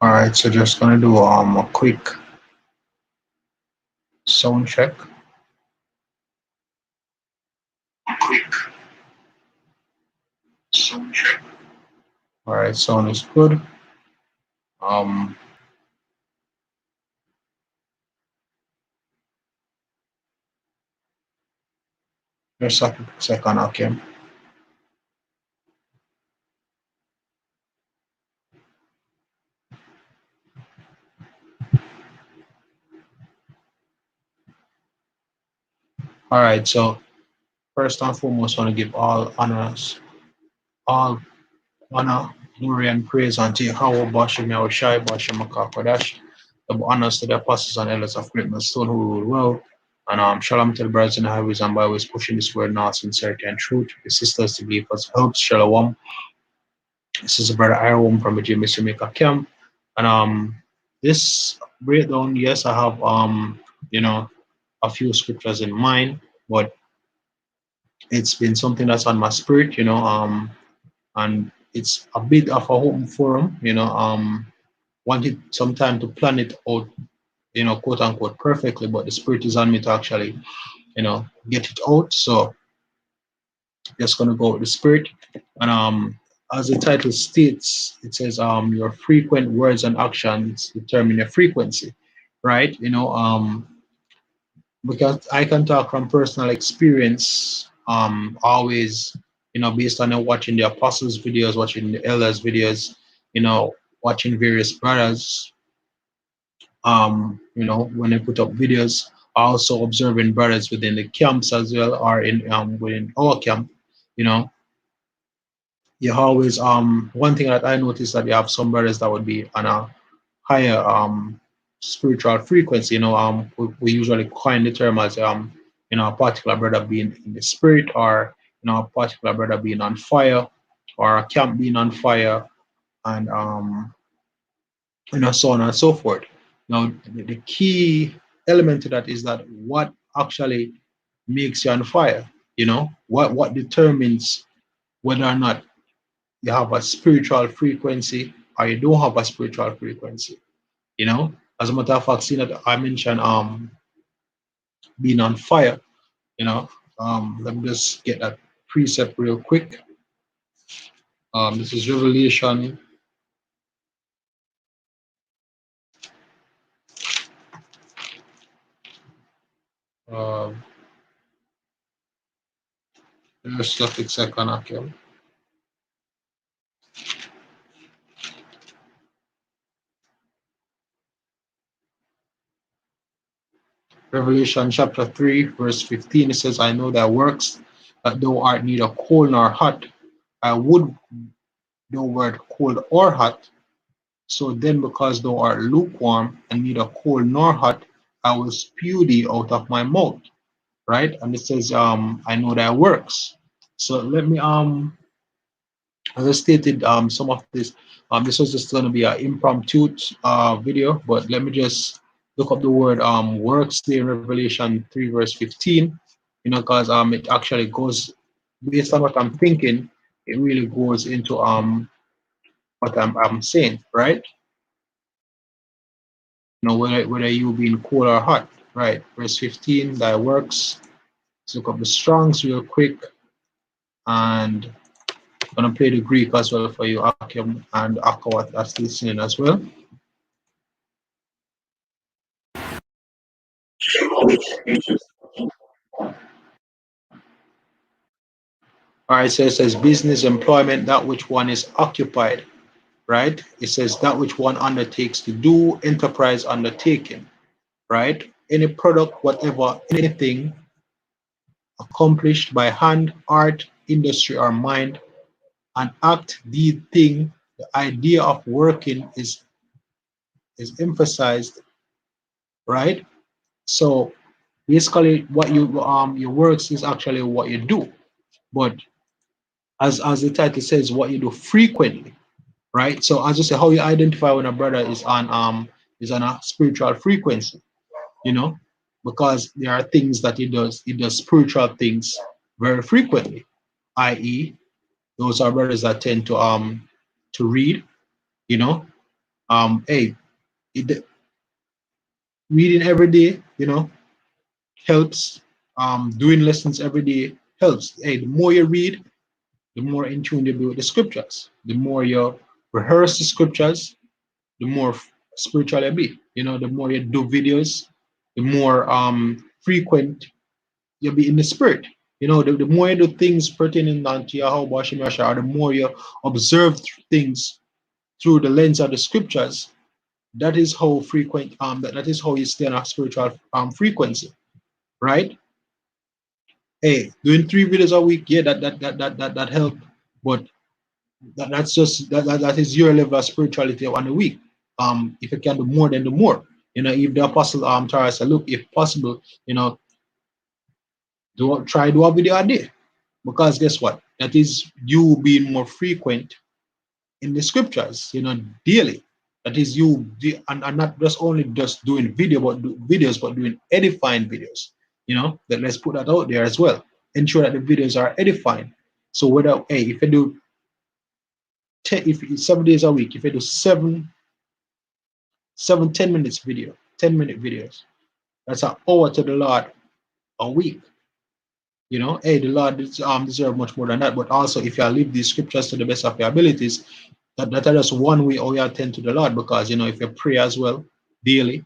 All right, so just gonna do a quick sound check. Quick sound check. All right, sound is good. Um, just a second, okay. All right, so first and foremost, I want to give all honor, glory, and praise unto Yahweh, Bashem Yahushai, Bashem Makakodash, the honors to the apostles and elders of Great Stone who rule well. And shalom to the brothers in the highways and byways pushing this word now, sincerity and truth. The sisters to give us help, shalom. This is brother Iron from the Mr. Maker Camp. And this breakdown, yes, I have you know, a few scriptures in mind, but it's been something that's on my spirit, and it's a bit of a open forum, wanted some time to plan it out, quote unquote perfectly, but the spirit is on me to actually, get it out. So just gonna go with the spirit. And as the title states, it says your frequent words and actions determine your frequency, right? Because I can talk from personal experience, always, based on watching the apostles videos, watching the elders videos, watching various brothers, when they put up videos, also observing brothers within the camps as well, or in within our camp, you know, you always one thing that I noticed that you have some brothers that would be on a higher spiritual frequency. We usually coin the term as a particular brother being in the spirit, or a particular brother being on fire, or a camp being on fire, and so on and so forth. Now the key element to that is that what actually makes you on fire. What determines whether or not you have a spiritual frequency or you don't have a spiritual frequency. As a matter of fact, seeing that I mentioned being on fire, you know, let me just get that precept real quick. This is Revelation. Um, just a quick second, okay. Revelation chapter 3, verse 15, it says, I know thy works, that thou art neither cold nor hot. I would thou wert cold or hot. So then, because thou art lukewarm and neither cold nor hot, I will spew thee out of my mouth. Right? And it says, I know thy works. So let me as I stated, some of this was just going to be an impromptu video, but let me just look up the word works there in Revelation 3, verse 15, because it actually goes based on what I'm thinking, it really goes into what I'm saying, right? Whether you being cool or hot, right? Verse 15, thy works. Let's look up the Strongs real quick, and I'm gonna play the Greek as well for you, Akim and Akawat that's listening as well. All right, so it says business, employment, that which one is occupied, right? It says that which one undertakes to do, enterprise undertaking, right? Any product, whatever, anything accomplished by hand, art, industry, or mind, an act, deed, thing, the idea of working is emphasized, right? So basically, what your works is actually what you do, but as the title says, what you do frequently, right? So as you say, how you identify when a brother is on a spiritual frequency, you know, because there are things that he does spiritual things very frequently, i.e., those are brothers that tend to read, you know, Hey, reading every day, helps. Doing lessons every day helps. Hey, the more you read, the more in tune you'll be with the scriptures. The more you rehearse the scriptures, the more spiritual you be. The more you do videos, the more frequent you'll be in the spirit. The more you do things pertaining to Yahweh Hashem Yahshua, the more you observe things through the lens of the scriptures. That is how frequent that is how you stay on a spiritual frequency, right? Hey, doing 3 videos a week, yeah, that help, but that is your level of spirituality on the week. If you can do more, then do more. If the apostle Tara said, look, if possible, do a video a day, because guess what? That is you being more frequent in the scriptures, daily. That is you, and not just only just doing videos, but doing edifying videos. That let's put that out there as well. Ensure that the videos are edifying. So whether if you do if 7 days a week, if you do 10 minutes video, 10-minute videos, that's an hour to the Lord a week. Hey, the Lord deserve much more than that. But also, if you live these scriptures to the best of your abilities, that is just one way how you attend to the Lord. Because if you pray as well daily,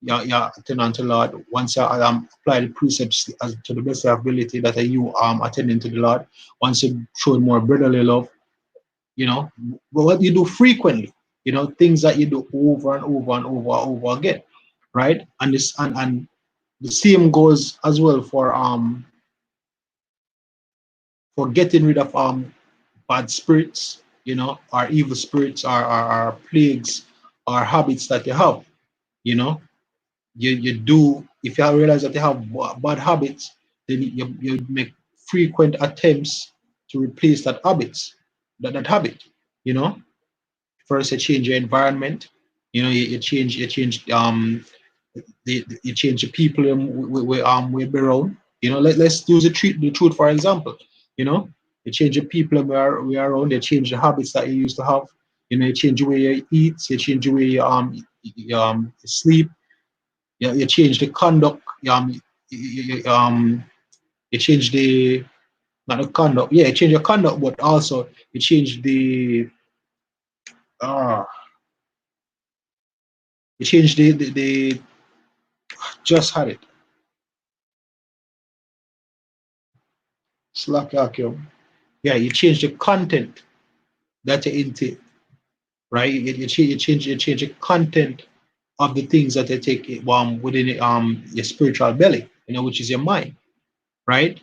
you attend unto the Lord. Once you apply the precepts to the best of your ability, that you attending to the Lord. Once you show more brotherly love, but what you do frequently, things that you do over and over and over again, right? And this and the same goes as well for getting rid of bad spirits, or evil spirits, or plagues, or habits that you have. You do, if you realize that you have bad habits, then you make frequent attempts to replace that habit. First you change your environment. You change you change the people we be around. Let's use the truth for example. You change the people we are around. You change the habits that you used to have. You change the way you eat. You change the way you sleep. You change the conduct. You change the not the conduct. Yeah, you change your conduct, but also you change the uh you change the just had it. Slack yeah, you change the content that you intake, right? You change the content of the things that you take within your spiritual belly, which is your mind, right?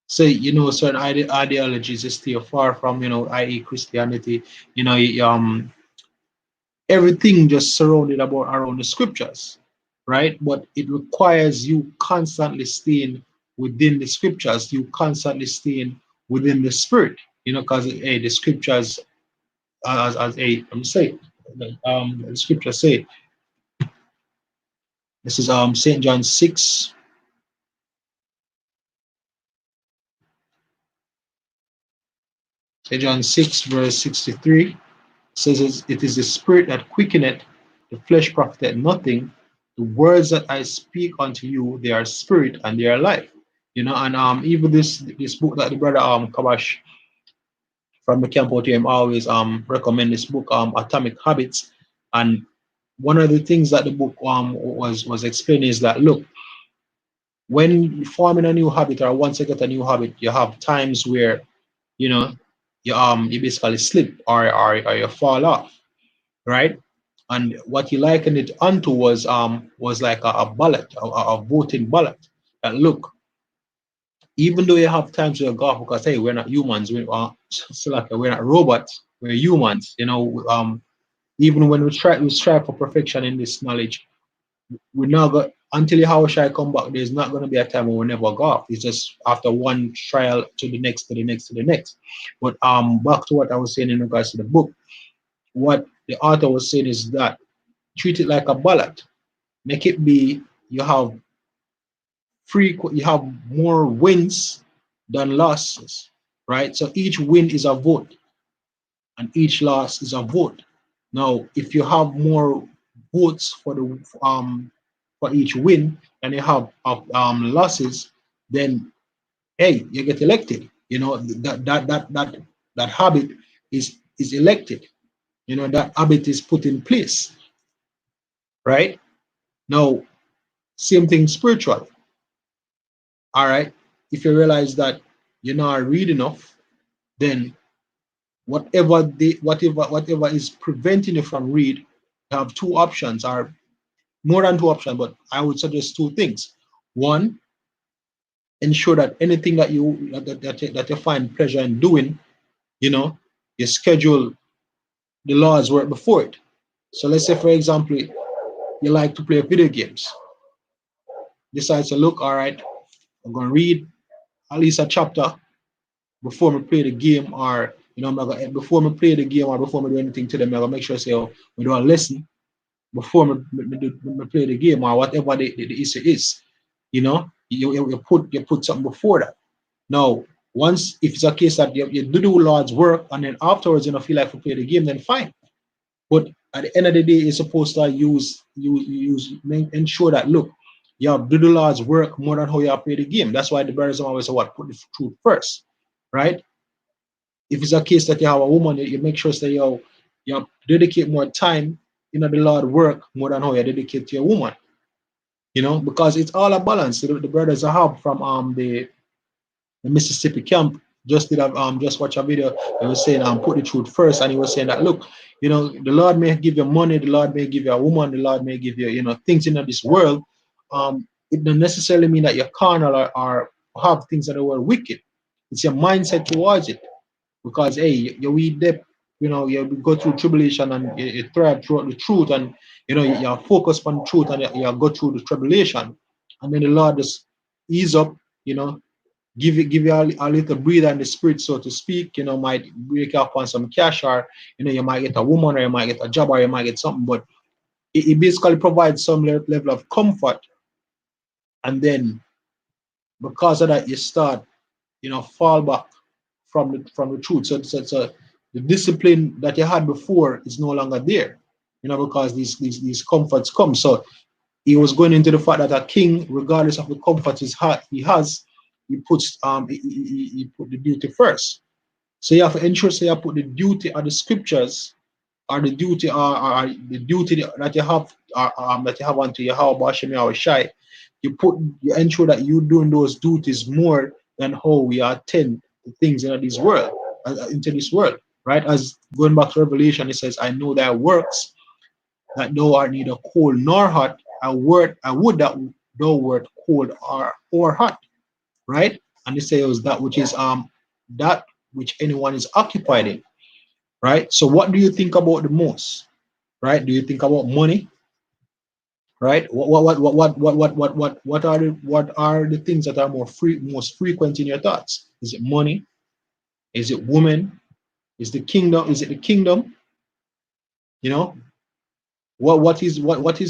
So certain ideologies is still far from, i.e. Christianity, everything just surrounded around the scriptures, right? But it requires you constantly staying within the scriptures, you constantly staying within the spirit, because the scriptures, as I'm saying, the scriptures say, this is St. John 6, St. John 6 verse 63 says, it is the spirit that quickeneth, the flesh profiteth nothing. The words that I speak unto you, they are spirit and they are life. And even this book that the brother Kabash from the camp out here always recommend, this book Atomic Habits. And one of the things that the book was explaining is that, look, when forming a new habit, or once you get a new habit, you have times where you basically slip, or you fall off, right? And what he likened it onto was like a ballot, a voting ballot. That, look, even though you have times to go off, because hey, we're not humans, so like we're not robots, we're humans. Even when we strive for perfection in this knowledge, we now got until how shall I come back. There's not going to be a time when we never go off. It's just after one trial to the next, to the next, to the next. But back to what I was saying in regards to the book, what the author was saying is that treat it like a ballot. Make it be you have you have more wins than losses, right? So each win is a vote, and each loss is a vote. Now, if you have more votes for each win than you have losses, then hey, you get elected. You know that habit is elected. You know that habit is put in place, right? Now, same thing spiritual. All right. If you realize that you're not read enough, then whatever is preventing you from read, you have two options, or more than two options, but I would suggest two things. One, ensure that anything that you find pleasure in doing, you know, you schedule the Lord's work before it. So let's say, for example, you like to play video games. Decide to look, all right, I'm gonna read at least a chapter before I play the game, or before I play the game or before I do anything to them, I'm gonna make sure say, oh, we do a lesson before I play the game, or whatever the issue is. You know, you put something before that. Now, once if it's a case that you do the Lord's work and then afterwards you don't feel like to play the game, then fine. But at the end of the day, you're supposed to ensure that look, you have do the Lord's work more than how you play the game. That's why the brothers always say what put the truth first, right? If it's a case that you have a woman, you make sure that you dedicate more time the Lord work more than how you dedicate to your woman. You know, because it's all a balance. The brothers I have from the Mississippi camp just did have just watch a video. He was saying put the truth first, and he was saying that look, the Lord may give you money, the Lord may give you a woman, the Lord may give you things in this world. It doesn't necessarily mean that you're carnal or have things that are wicked. It's your mindset towards it. Because hey, we dip, you go through tribulation and you thrive throughout the truth, and you're focused on truth, and you go through the tribulation, and then the Lord just ease up, give you a little breather in the spirit, so to speak. Might break up on some cash, or you might get a woman, or you might get a job, or you might get something, but it basically provides some level of comfort, and then because of that you start fall back from the truth. So the discipline that you had before is no longer there, because these comforts come. So he was going into the fact that a king, regardless of the comfort he has, he puts he put the duty first. So you have to ensure you put the duty of the scriptures, or the duty or the duty that you have unto Yahweh Hashem Yahushai. You ensure that you doing those duties more than how we attend the things in this world, into this world, right? As going back to Revelation, it says, "I know thy works, that thou art neither cold nor hot. I would that thou wert cold or hot," right? And it says that which anyone is occupied in, right? So what do you think about the most, right? Do you think about money, right? What are the things that are most frequent in your thoughts? Is it money? Is it woman? Is it the kingdom? You know, what is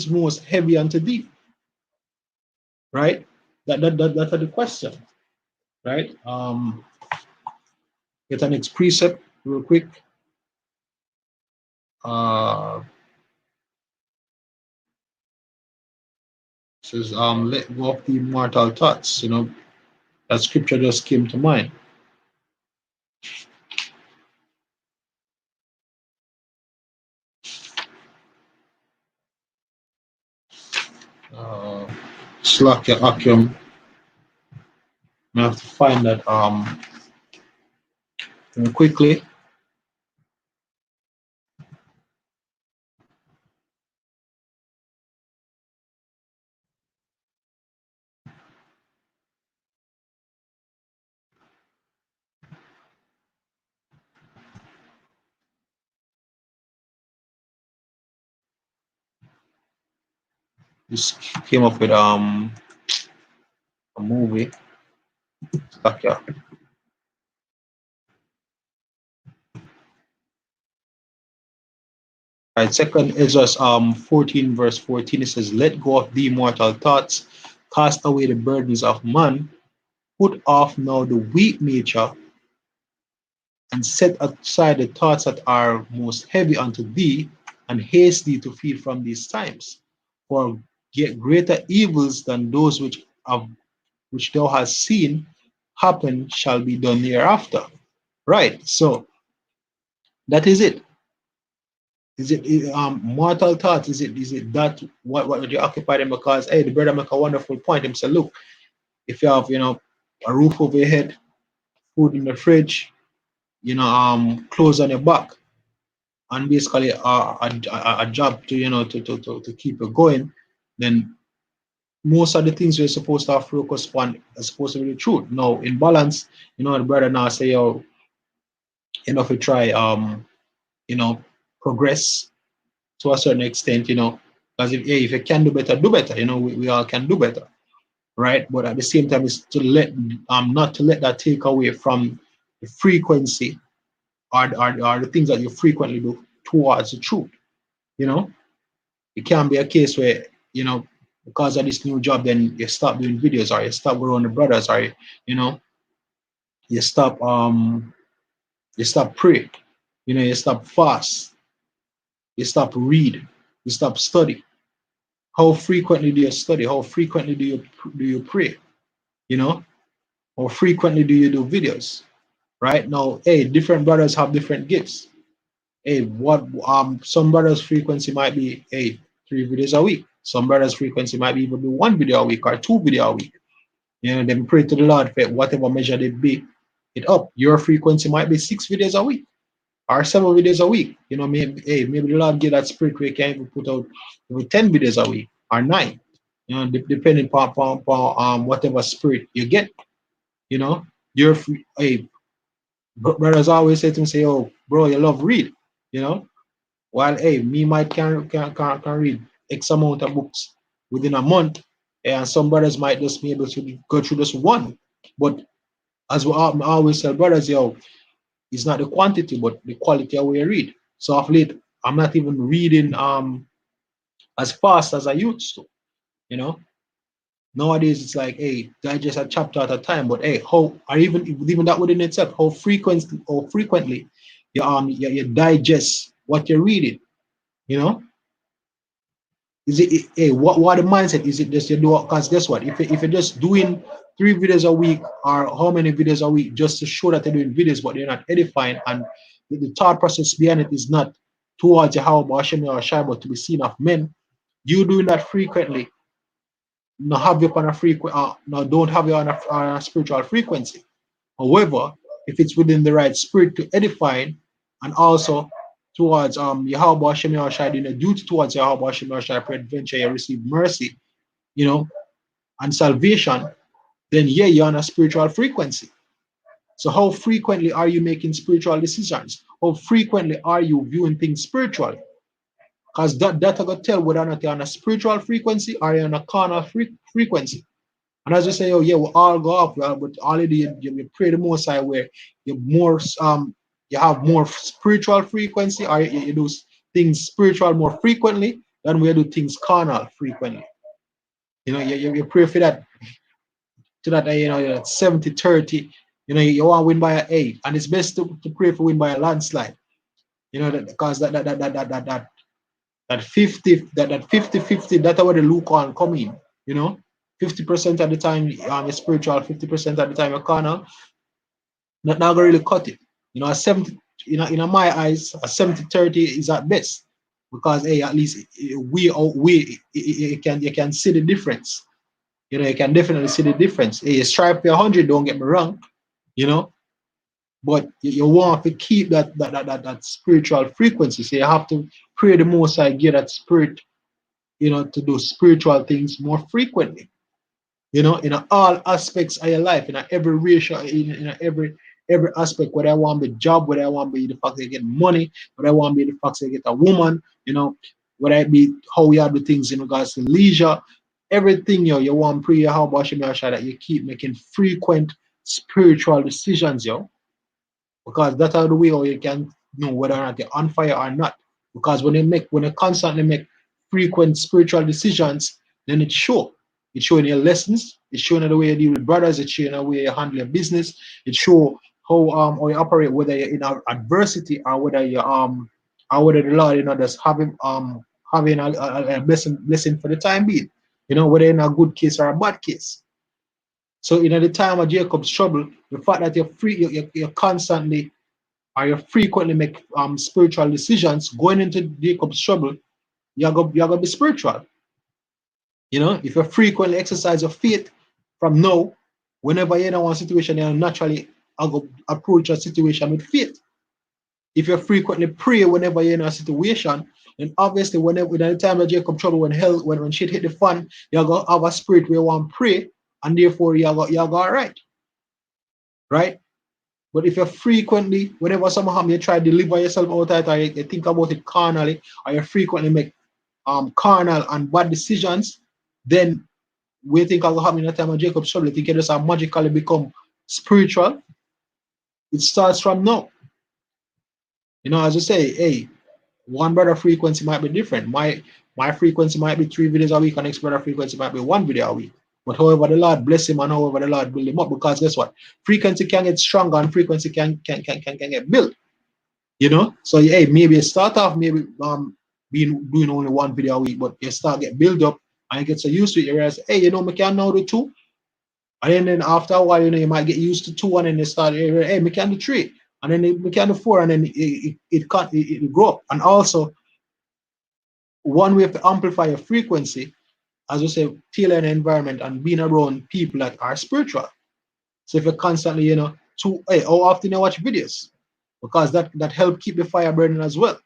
most heavy unto thee, right? That are the question, right? Get an next precept real quick. Says let go of the immortal thoughts. That scripture just came to mind. Slack your Akim. I have to find that quickly. This came up with a movie. Slack your. Right, second Ezra 14 verse 14, it says, "Let go of the immortal thoughts, cast away the burdens of man, put off now the weak nature, and set aside the thoughts that are most heavy unto thee, and haste thee to feed from these times. For get greater evils than those which thou hast seen happen shall be done hereafter. Right. So that is it. Is it mortal thoughts? Is it that what you occupy them? Because hey, the brother make a wonderful point. Him say, look, if you have a roof over your head, food in the fridge, clothes on your back, and basically a job to to keep you going, then most of the things we're supposed to have focus on are supposed to be the truth. Now in balance, the brother now say, yo, if we try you know progress to a certain extent, because if you can do better, do better. We all can do better, right? But at the same time, it's to let not to let that take away from the frequency or the things that you frequently do towards the truth. You know, it can be a case where because of this new job, then you stop doing videos, or you stop growing the brothers, or you know you stop pray, you stop fast, you stop read, you stop study. How frequently do you study? How frequently do you pray? You know, how frequently do you do videos? Right now, hey, different brothers have different gifts. Hey, what some brothers' frequency might be, hey, 3 videos a week. Some brothers' frequency might be even be 1 video a week or 2 video a week. Them pray to the Lord for whatever measure they be it up. Your frequency might be 6 videos a week or 7 videos a week. Maybe the Lord give that spirit where you can even put out even 10 videos a week or 9. Depending upon whatever spirit you get. You know, your free. Hey, brothers always say to me, say, "Oh, bro, you love read." You know, while hey, me might can read X amount of books within a month, and some brothers might just be able to go through just one. But as we always tell brothers, yo, it's not the quantity, but the quality of what you read. So of late, I'm not even reading as fast as I used to. You know, nowadays it's like, hey, digest a chapter at a time. But hey, how or even that within itself, how frequently you digest what you're reading. You know, is it hey, what the mindset is? It just you do? Because guess what? If you're just doing 3 videos a week, or how many videos a week, just to show that you're doing videos but they're not edifying, and the thought process behind it is not towards Yahweh Hashem or Shai, but to be seen of men, you doing that frequently, no have you on a frequent no don't have you on a spiritual frequency. However, if it's within the right spirit to edify, and also towards Yahweh Hashem Yahushai, doing a duty towards Yahweh Hashem Yahushai, peradventure you receive mercy, you know, and salvation, then yeah, you're on a spiritual frequency. So how frequently are you making spiritual decisions? How frequently are you viewing things spiritually? Because that I got tell whether or not you're on a spiritual frequency or you're on a carnal frequency. And as you say, oh yeah, we all go up, well, but already you pray the most high where you more you have more spiritual frequency, or you do things spiritual more frequently than we do things carnal frequently. You pray for that to that 70-30. You want to win by an 8, and it's best to pray for win by a landslide. Because that 50-50, that's where the lukewarm come in. 50% of the time you're spiritual, 50% of the time you're carnal. Not gonna really cut it. A 70, in my eyes, a 70-30 is at best, because hey, at least we you can see the difference. You can definitely see the difference. Hey, you strive for 100, don't get me wrong, you know, but you want to keep that spiritual frequency. So you have to pray the most I get that spirit, to do spiritual things more frequently. In all aspects of your life, in every ratio, in every aspect, whether I want to be job, whether I want to be the fact that you get money, whether I want to be the fact that you get a woman, whether it be how we do things in regards to leisure, everything, you want to pray how about you make sure that you keep making frequent spiritual decisions, because that's how the way how you can know whether or not you're on fire or not. Because when you constantly make frequent spiritual decisions, then it shows. It's showing your lessons. It's showing the way you deal with brothers. It's showing the way you handle your business. It shows how you operate, whether you're in adversity or whether you're or whether the Lord, just having a blessing for the time being, whether in a good case or a bad case. So in the time of Jacob's trouble, the fact that you're constantly or you frequently make spiritual decisions going into Jacob's trouble, you're gonna be spiritual. If you frequently exercise your faith from now, whenever you're in one situation, you naturally approach a situation with faith. If you frequently pray whenever you're in a situation, then obviously whenever in the time of Jacob trouble, when shit hit the fan, you're gonna have a spirit where you want to pray, and therefore you're all right. Right? But if you frequently, whenever something happens, you try to deliver yourself out of it, or you think about it carnally, or you frequently make carnal and bad decisions, then we think will happen in the time of Jacob's trouble. You think you just magically become spiritual. It starts from now. As you say, hey, one brother frequency might be different. My frequency might be 3 videos a week, and next brother frequency might be 1 video a week. But however the Lord bless him and however the Lord build him up, because guess what? Frequency can get stronger and frequency can get built. So hey, maybe you start off maybe doing only 1 video a week, but you start get built up and you get so used to it, you realize, hey, we can now do 2. And then after a while, you might get used to 2, and then you start, hey, we can do 3, and then we can do 4, and then it grow up. And also, one way to amplify your frequency, as we say, tailor an environment and being around people that are spiritual. So if you're constantly, hey, how often you watch videos? Because that help keep the fire burning as well.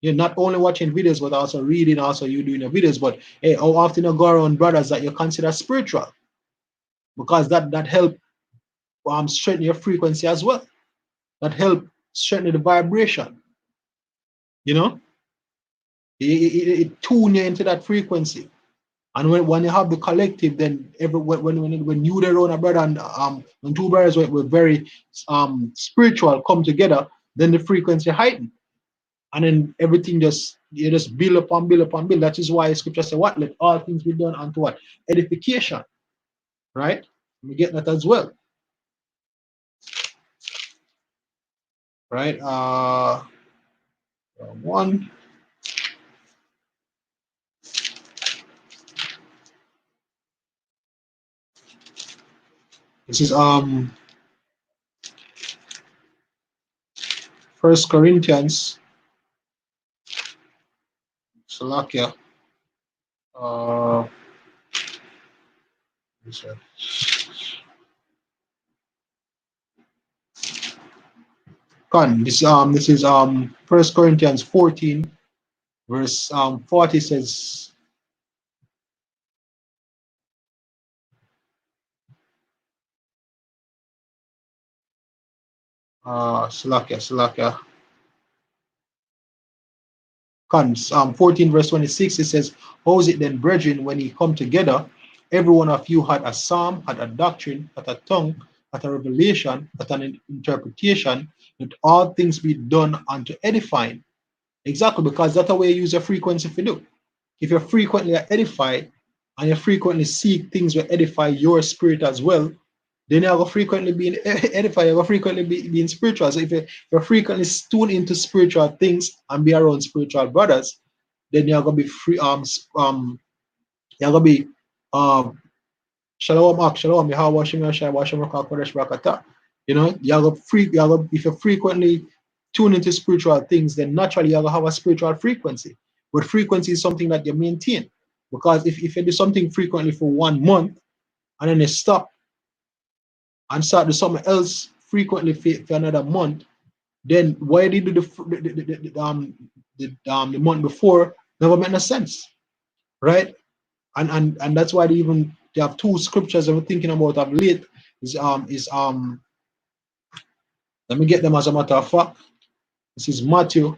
You're not only watching videos, but also reading, also you doing your videos. But hey, how often you go around brothers that you consider spiritual? Because that help strengthen your frequency as well. That help strengthen the vibration. It tune you into that frequency. And when you have the collective, then when you there around a brother and when 2 brothers were very spiritual come together, then the frequency heighten. And then everything you just build upon build upon build. That is why scripture say what? Let all things be done unto what? Edification. Right? We get that as well. Right? One. This is 1 Corinthians. Salakia. This is 1 Corinthians 14, verse 40 says, Salakia. 14 verse 26, it says, how is it then, brethren, when ye come together, every one of you had a psalm, had a doctrine, had a tongue, had a revelation, had an interpretation, let all things be done unto edifying. Exactly, because that's the way you use your frequency for do. If you're frequently edified and you frequently seek things that edify your spirit as well, then you're going to frequently be edified, you're going to frequently being spiritual. So if you're frequently tuned into spiritual things and be around spiritual brothers, then you're going to be free, you're going to be, Shalom, Shalom, if you frequently tune into spiritual things, then naturally you're going to have a spiritual frequency. But frequency is something that you maintain. Because if you do something frequently for 1 month and then you stop and start to something else frequently for another month, then why did you do the month before never made no sense, right? And that's why they have 2 scriptures I'm thinking about of late. Let me get them as a matter of fact. This is Matthew.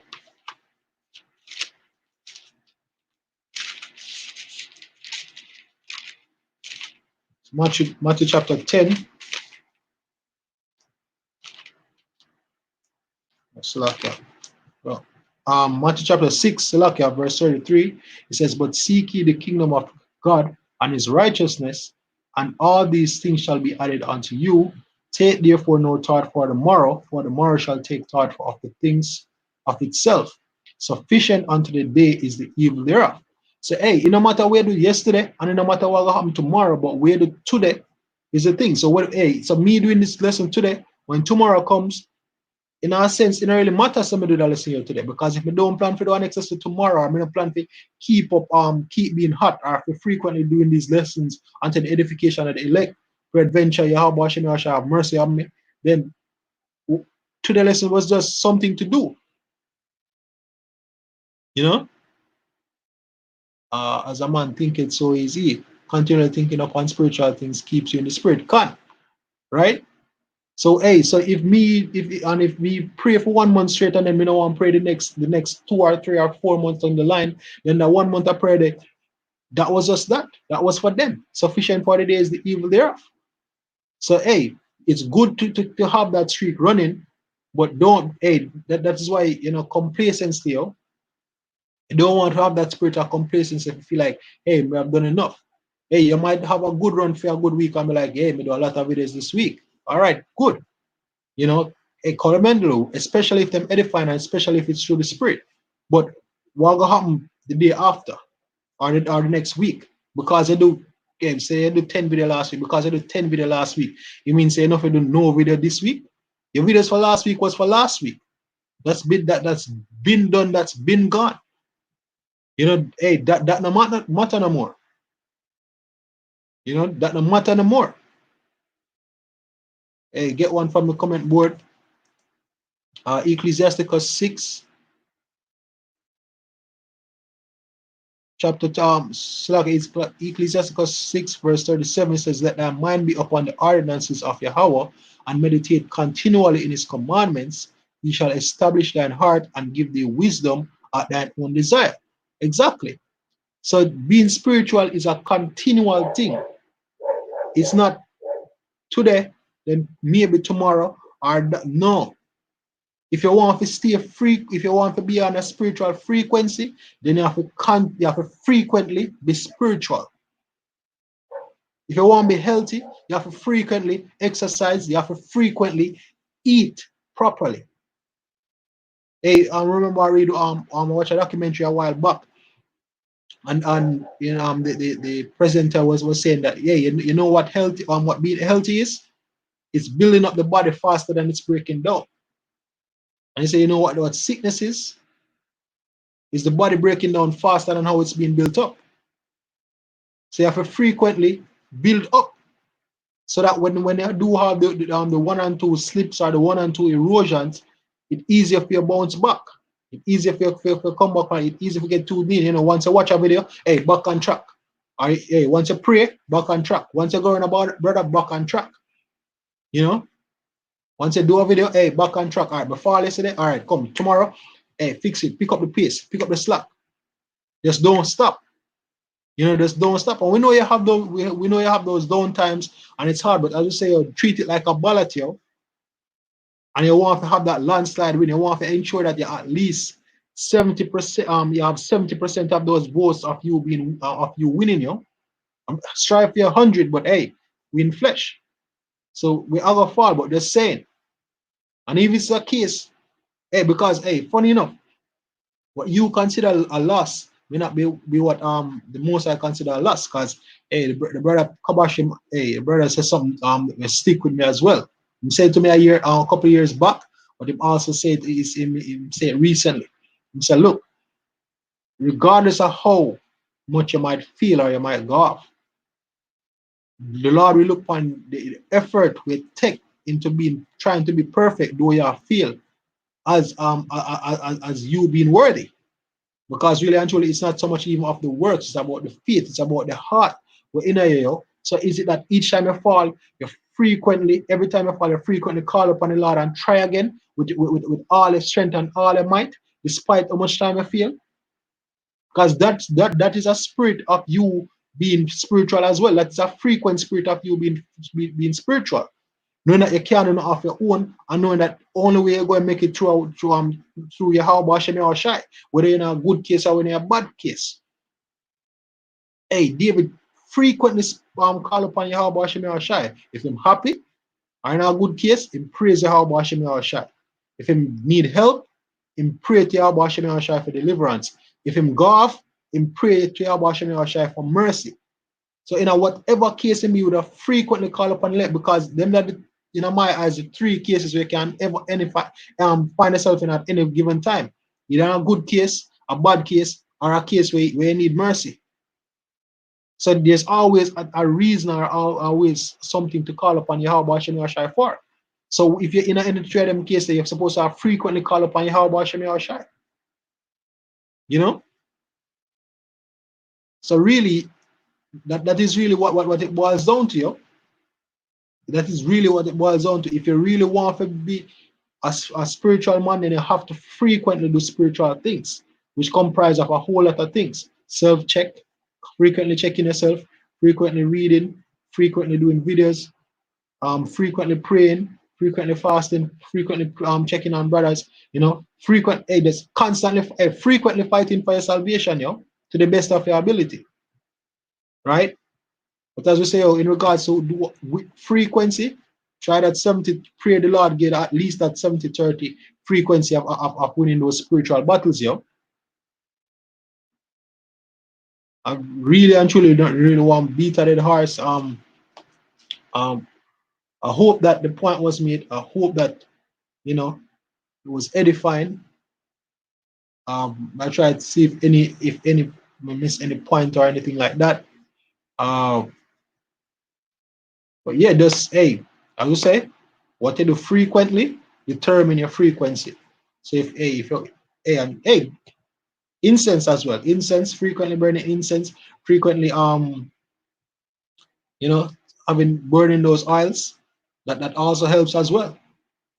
Matthew chapter 10. Matthew chapter 6, verse 33. It says, but seek ye the kingdom of God and his righteousness, and all these things shall be added unto you. Take therefore no thought for the morrow shall take thought of the things of itself. Sufficient unto the day is the evil thereof. So, hey, it no matter where you do yesterday, and it no matter what will happen tomorrow, but where do today is the thing. So, what, hey, so me doing this lesson today, when tomorrow comes, in a sense, it don't really matter so me do that lesson here today. Because if I don't plan for doing access to tomorrow, I'm gonna plan to keep being hot, or for frequently doing these lessons until the edification of the elect, peradventure Yahweh Hashem shall have mercy on me, then today lesson was just something to do. You know? As a man think it's so easy. Continue thinking upon spiritual things keeps you in the spirit. Right? So hey, so if we pray for 1 month straight and then we don't want to pray the next 2 or 3 or 4 months on the line, then that 1 month of prayer that was just that. That was for them. Sufficient for the day is the evil thereof. So hey, it's good to have that streak running, but don't that is why complacency, you don't want to have that spirit of complacency if you feel like, hey, we have done enough. Hey, you might have a good run for a good week and be like, hey, we do a lot of videos this week. All right, good. A commendable, especially if them edifying and especially if it's through the spirit. But what will happen the day after or the next week? Because say you do 10 video last week, because I do 10 video last week, you mean say enough you do no video this week? Your videos for last week was for last week. That's been done, that's been gone. Hey, that no matter no more. That no matter no more. Hey, get one from the comment board. Ecclesiasticus 6, Ecclesiasticus 6, verse 37 says, let thy mind be upon the ordinances of Yahweh, and meditate continually in his commandments. He shall establish thine heart and give thee wisdom at thine own desire. Exactly. So being spiritual is a continual thing. It's not today, then maybe tomorrow, or no. If you want to stay free, if you want to be on a spiritual frequency, then you have to frequently be spiritual. If you want to be healthy, you have to frequently exercise. You have to frequently eat properly. Hey, I remember I read watched a documentary a while back, and the presenter was saying that, yeah, you know what healthy what being healthy is? It's building up the body faster than it's breaking down. And he said, you know what sickness is? Is the body breaking down faster than how it's being built up. So you have to frequently build up, so that when you do have the 1 and 2 slips or the 1 and 2 erosions, it's easier for you to bounce back. It's easier for you to come back, and it's easier to get too deep. Once you watch a video, hey, back on track. Or hey, once you pray, back on track. Once you go on about brother, back on track. Once you do a video, hey, back on track. All right, before yesterday, all right, come tomorrow, hey, fix it, pick up the pace, pick up the slack. Just don't stop. Just don't stop. And we know you have those. We know you have those down times, and it's hard. But as you say, you treat it like a ballot, and you want to have that landslide win. You want to ensure that you at least 70%. You have 70% of those votes of you winning. Strive for 100, but hey, win flesh. So we are gonna fall, but just saying. And if it's a case, hey, because hey, funny enough, what you consider a loss may not be what the most I consider a loss, because hey, the brother Kabashim, hey, the brother says something will stick with me as well. He said to me a couple of years back, but he also said he said recently. He said, look, regardless of how much you might feel or you might go off, the Lord will look upon the effort we take into trying to be perfect, though you feel as you being worthy. Because really and truly, it's not so much even of the works, it's about the faith, it's about the heart. We're in a. So is it that each time you fall, every time you fall, you frequently call upon the Lord and try again with all your strength and all your might, despite how much time you feel? Because that is a spirit of you being spiritual as well. That's a frequent spirit of you being spiritual. Knowing that you can't do it off your own, and knowing that only way you're going to make it through your Yahweh Hashem or Shai, whether in a good case or in a bad case. Hey, David frequently call upon Yahweh Hashem or Shai. If I'm happy or in a good case, he praise Yahweh Hashem or Shai. If he need help, him pray to Yahweh Hashem Yahushai for deliverance. If him go off, him pray to Yahweh Hashem Yahushai for mercy. So in a whatever case him, you would have frequently call upon let, because them that in my eyes the three cases where you can ever find yourself in at any given time. Either a good case, a bad case, or a case where you need mercy. So there's always a reason or always something to call upon Yahweh Hashem Yahushai for. So if you're in any three of them cases, you're supposed to have frequently call upon Yahweh Hashem Yahushai. You know? So really, that is really what it boils down to, yo. That is really what it boils down to. If you really want to be a spiritual man, then you have to frequently do spiritual things, which comprise of a whole lot of things. Self-check, frequently checking yourself, frequently reading, frequently doing videos, frequently praying, frequently fasting, frequently checking on brothers, you know, just constantly, frequently fighting for your salvation, yo, to the best of your ability, right? But as we say, in regards to frequency, try that 70, pray the Lord get at least that 70-30 frequency of winning those spiritual battles, yo. I really and truly don't really want to beat a dead horse. I hope that the point was made. I hope that, you know, it was edifying. I tried to see if any miss any point or anything like that. But yeah, just I would say what you do frequently determine your frequency. So if incense as well. Incense, frequently burning incense, frequently you know, having burning those oils, that also helps as well.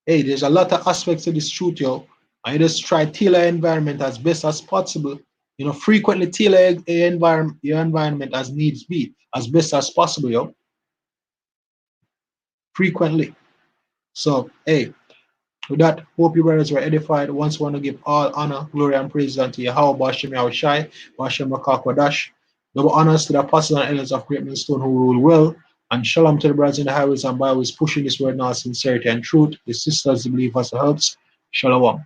There's a lot of aspects to this truth, yo. I just try tailor environment as best as possible. You know, frequently tailor your environment as needs be, as best as possible, yo. Frequently. So, with that, hope you brothers were edified. Once want to give all honor, glory, and praise unto Yahweh Bashem Yahushai, Bashem Makakwadash. Double honors to the apostles and elders of Great Millstone who rule well. And shalom to the brothers in the highways and byways pushing this word now, sincerity and truth. The sisters, the believers, the helps. Shalom.